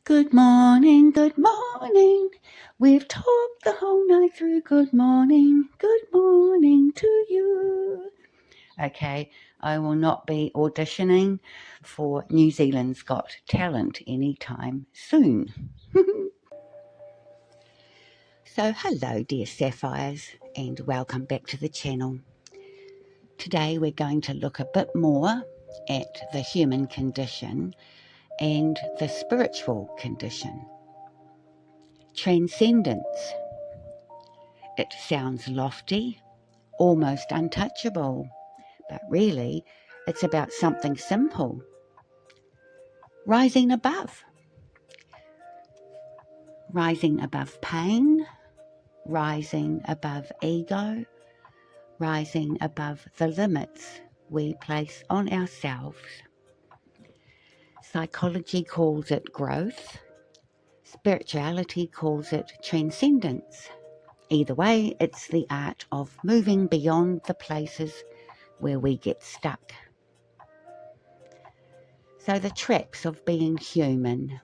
Good morning, good morning. We've talked the whole night through. Good morning to you. Okay, I will not be auditioning for New Zealand's Got Talent anytime soon. So hello dear Sapphires, and welcome back to the channel. Today we're going to look a bit more at the human condition and the spiritual condition. Transcendence. It sounds lofty, almost untouchable, but really it's about something simple. Rising above pain, rising above ego, rising above the limits we place on ourselves. Psychology calls it growth. Spirituality calls it transcendence. Either way, it's the art of moving beyond the places where we get stuck. So the traps of being human.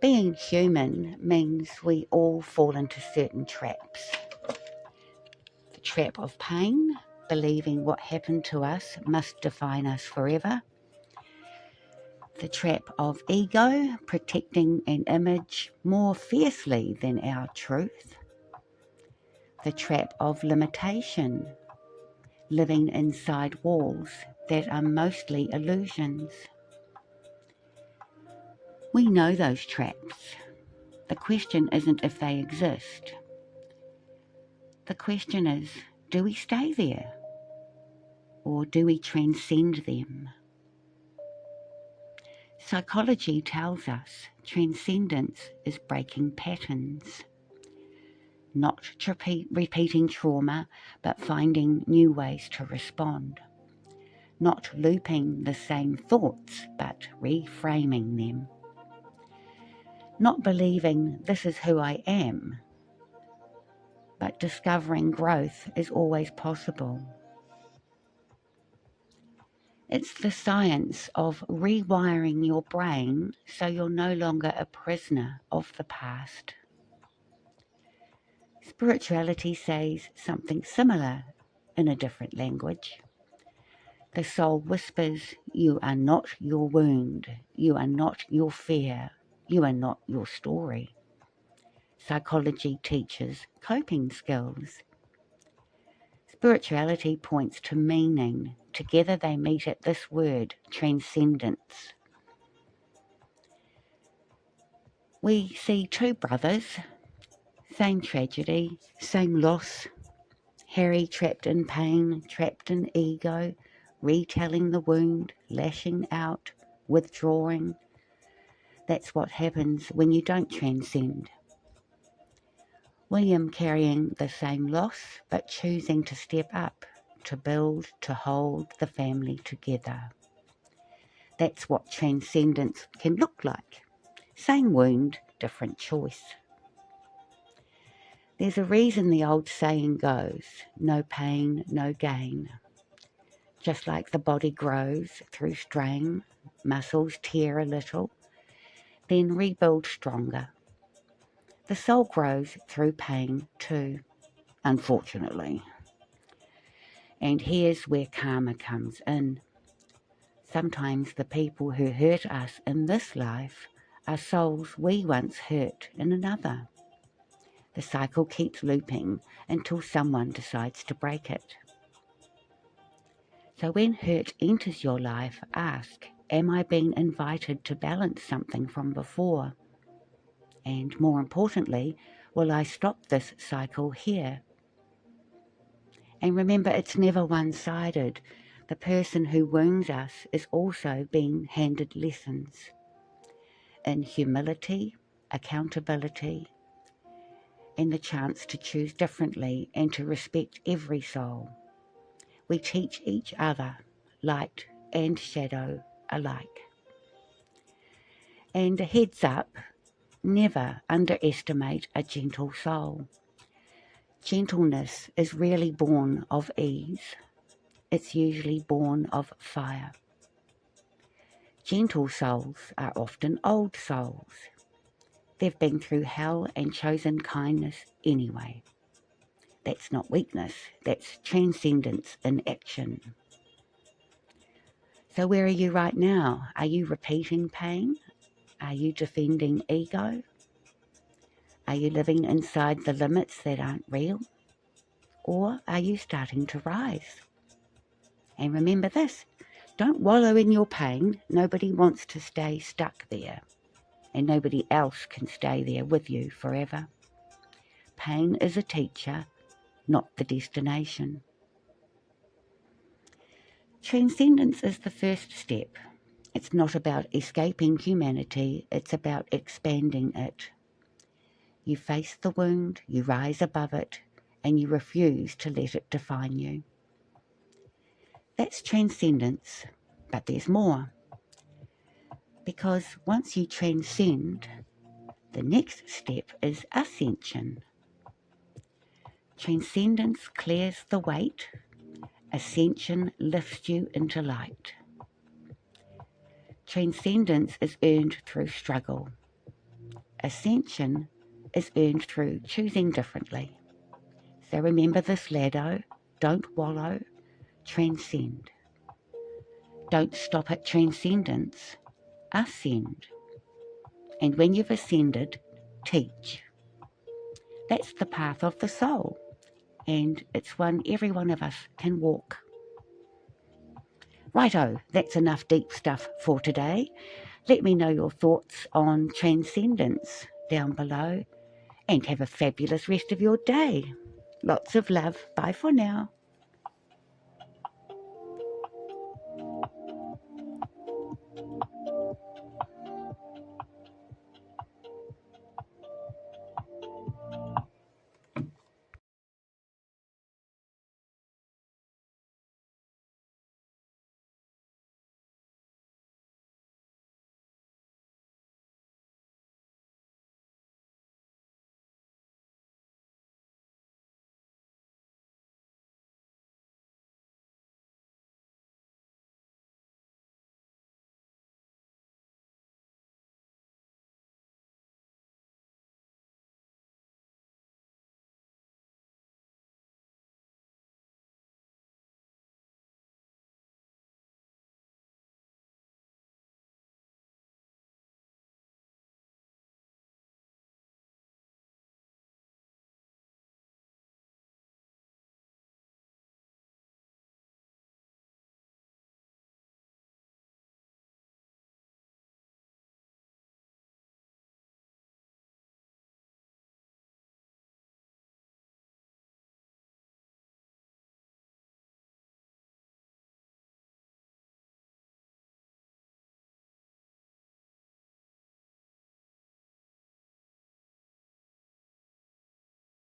Being human means we all fall into certain traps. The trap of pain, believing what happened to us must define us forever. The trap of ego, protecting an image more fiercely than our truth. The trap of limitation, living inside walls that are mostly illusions. We know those traps. The question isn't if they exist. The question is, do we stay there? Or do we transcend them? Psychology tells us transcendence is breaking patterns. Not repeating trauma, but finding new ways to respond. Not looping the same thoughts, but reframing them. Not believing this is who I am, but discovering growth is always possible. It's the science of rewiring your brain so you're no longer a prisoner of the past. Spirituality says something similar in a different language. The soul whispers, you are not your wound, you are not your fear, you are not your story. Psychology teaches coping skills. Spirituality points to meaning. Together they meet at this word, transcendence. We see two brothers, same tragedy, same loss. Harry trapped in pain, trapped in ego, retelling the wound, lashing out, withdrawing. That's what happens when you don't transcend. William carrying the same loss, but choosing to step up, to build, to hold the family together. That's what transcendence can look like. Same wound, different choice. There's a reason the old saying goes, no pain, no gain. Just like the body grows through strain, muscles tear a little, then rebuild stronger. The soul grows through pain too, unfortunately. And here's where karma comes in. Sometimes the people who hurt us in this life are souls we once hurt in another. The cycle keeps looping until someone decides to break it. So when hurt enters your life, ask, am I being invited to balance something from before? And more importantly, will I stop this cycle here? And remember, it's never one-sided. The person who wounds us is also being handed lessons in humility, accountability, and the chance to choose differently and to respect every soul. We teach each other, light and shadow alike. And a heads up, never underestimate a gentle soul. Gentleness is rarely born of ease. It's usually born of fire. Gentle souls are often old souls. They've been through hell and chosen kindness anyway. That's not weakness, that's transcendence in action. So where are you right now? Are you repeating pain? Are you defending ego? Are you living inside the limits that aren't real? Or are you starting to rise? And remember this, don't wallow in your pain. Nobody wants to stay stuck there, and nobody else can stay there with you forever. Pain is a teacher, not the destination. Transcendence is the first step. It's not about escaping humanity, it's about expanding it. You face the wound, you rise above it, and you refuse to let it define you. That's transcendence, but there's more. Because once you transcend, the next step is ascension. Transcendence clears the weight, ascension lifts you into light. Transcendence is earned through struggle. Ascension is earned through choosing differently. So remember this ladder, don't wallow, transcend. Don't stop at transcendence, ascend. And when you've ascended, teach. That's the path of the soul, and it's one every one of us can walk. Righto, that's enough deep stuff for today. Let me know your thoughts on transcendence down below, and have a fabulous rest of your day. Lots of love. Bye for now.